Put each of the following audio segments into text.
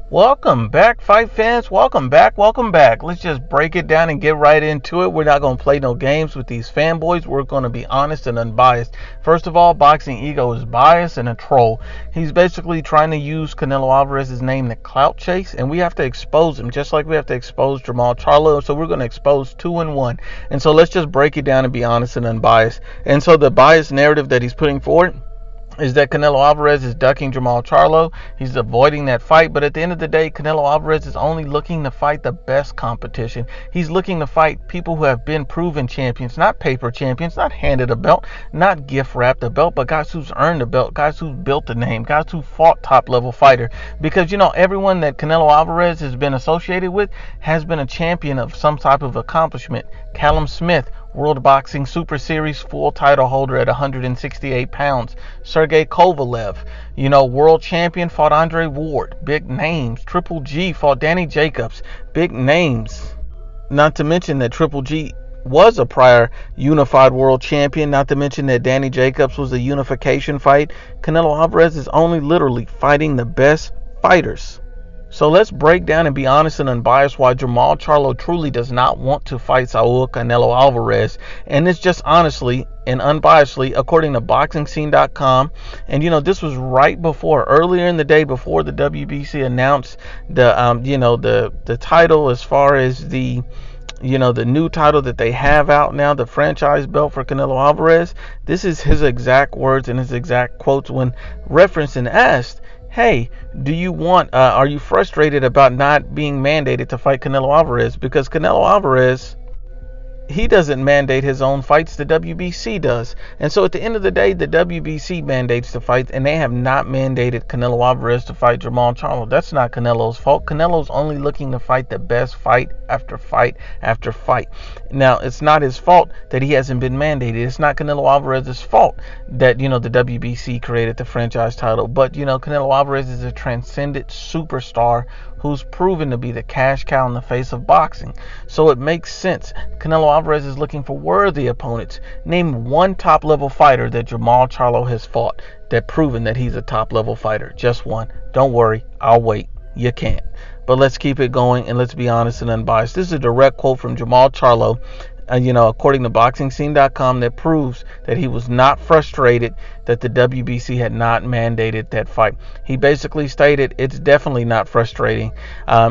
Welcome back, fight fans. Welcome back. Welcome back. Let's just break it down and get right into it. We're not going to play no games with these fanboys. We're going to be honest and unbiased. First of all, Boxing Ego is biased and a troll. He's basically trying to use Canelo Alvarez's name to clout chase, and we have to expose him, just like we have to expose Jermall Charlo. So we're going to expose two in one. And so let's just break it down and be honest and unbiased. And so the biased narrative that he's putting forward is that Canelo Alvarez is ducking Jermall Charlo. He's avoiding that fight. But at the end of the day, Canelo Alvarez is only looking to fight the best competition. He's looking to fight people who have been proven champions, not paper champions, not handed a belt, not gift wrapped a belt, but guys who's earned a belt, guys who've built a name, guys who fought top level fighter. Because, everyone that Canelo Alvarez has been associated with has been a champion of some type of accomplishment. Callum Smith, World Boxing Super Series full title holder at 168 pounds. Sergey Kovalev, world champion, fought Andre Ward. Big names. Triple G fought Danny Jacobs. Big names. Not to mention that Triple G was a prior unified world champion. Not to mention that Danny Jacobs was a unification fight. Canelo Alvarez is only literally fighting the best fighters. So let's break down and be honest and unbiased why Jermall Charlo truly does not want to fight Saul Canelo Alvarez. And it's just honestly and unbiasedly, according to BoxingScene.com. And this was right before, earlier in the day, before the WBC announced the title, as far as the new title that they have out now, the franchise belt for Canelo Alvarez. This is his exact words and his exact quotes when referenced and asked, hey, are you frustrated about not being mandated to fight Canelo Alvarez? Because Canelo Alvarez, he doesn't mandate his own fights, the WBC does. And so at the end of the day, the WBC mandates the fight, and they have not mandated Canelo Alvarez to fight Jermall Charlo. That's not Canelo's fault. Canelo's only looking to fight the best fight after fight after fight. Now, it's not his fault that he hasn't been mandated. It's not Canelo Alvarez's fault that, the WBC created the franchise title. But, Canelo Alvarez is a transcendent superstar who's proven to be the cash cow in the face of boxing. So it makes sense. Canelo Alvarez is looking for worthy opponents. Name one top level fighter that Jermall Charlo has fought that proven that he's a top level fighter. Just one. Don't worry, I'll wait. You can't. But let's keep it going and let's be honest and unbiased. This is a direct quote from Jermall Charlo, according to BoxingScene.com, that proves that he was not frustrated that the WBC had not mandated that fight. He basically stated it's definitely not frustrating.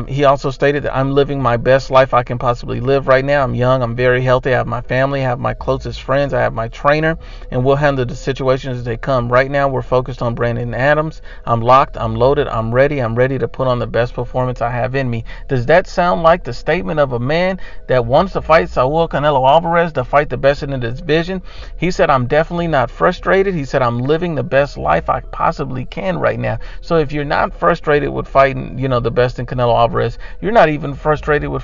He also stated that I'm living my best life I can possibly live right now. I'm young, I'm very healthy, I have my family, I have my closest friends, I have my trainer, and we'll handle the situations as they come. Right now we're focused on Brandon Adams. I'm locked, I'm loaded, I'm ready to put on the best performance I have in me. Does that sound like the statement of a man that wants to fight Saul Canelo Alvarez, to fight the best in the division? He said, I'm definitely not frustrated. He said, I'm living the best life I possibly can right now. So if you're not frustrated with fighting, the best in Canelo Alvarez, you're not even frustrated with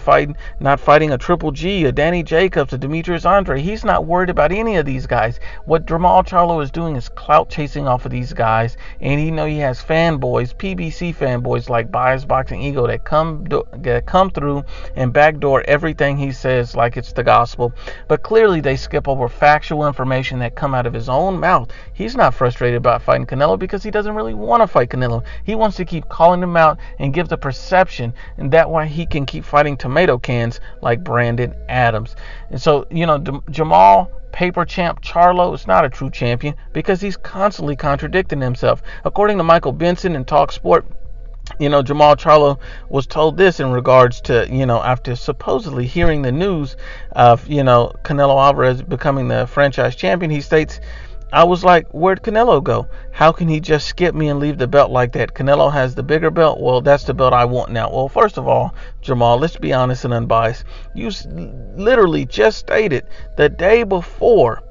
not fighting a Triple G, a Danny Jacobs, a Demetrius Andre. He's not worried about any of these guys. What Jermall Charlo is doing is clout chasing off of these guys, and he has fanboys, PBC fanboys like Biased Boxing Ego that come through and backdoor everything he says like it's the gospel. But clearly they skip over factual information that come out of his own mouth. He's not frustrated about fighting Canelo because he doesn't really want to fight Canelo. He wants to keep calling him out and give the perception, and that way he can keep fighting tomato cans like Brandon Adams. And so, Jermall Paper Champ Charlo is not a true champion because he's constantly contradicting himself. According to Michael Benson in Talk Sport, Jermall Charlo was told this in regards to, after supposedly hearing the news of, Canelo Alvarez becoming the franchise champion, he states, I was like, where'd Canelo go? How can he just skip me and leave the belt like that? Canelo has the bigger belt. Well, that's the belt I want now. Well, first of all, Jermall, let's be honest and unbiased. You literally just stated the day before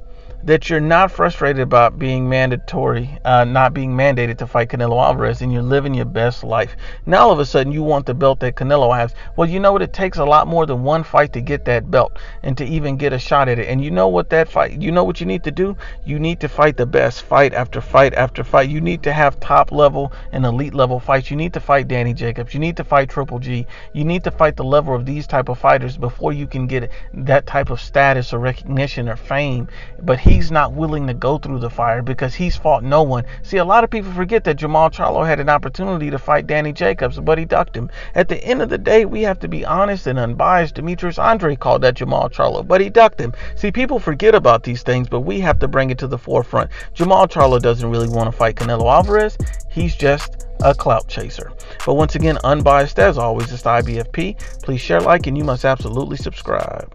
that you're not frustrated about being not being mandated to fight Canelo Alvarez, and you're living your best life. Now all of a sudden you want the belt that Canelo has. Well, you know what? It takes a lot more than one fight to get that belt and to even get a shot at it. And you know what you need to do? You need to fight the best fight after fight after fight. You need to have top level and elite level fights. You need to fight Danny Jacobs. You need to fight Triple G. You need to fight the level of these type of fighters before you can get that type of status or recognition or fame. But he he's not willing to go through the fire because he's fought no one. See, a lot of people forget that Jermall Charlo had an opportunity to fight Danny Jacobs, but he ducked him. At the end of the day, we have to be honest and unbiased. Demetrius Andre called that Jermall Charlo, but he ducked him. See, people forget about these things, but we have to bring it to the forefront. Jermall Charlo doesn't really want to fight Canelo Alvarez. He's just a clout chaser. But once again, unbiased as always, it's the IBFP. Please share, like, and you must absolutely subscribe.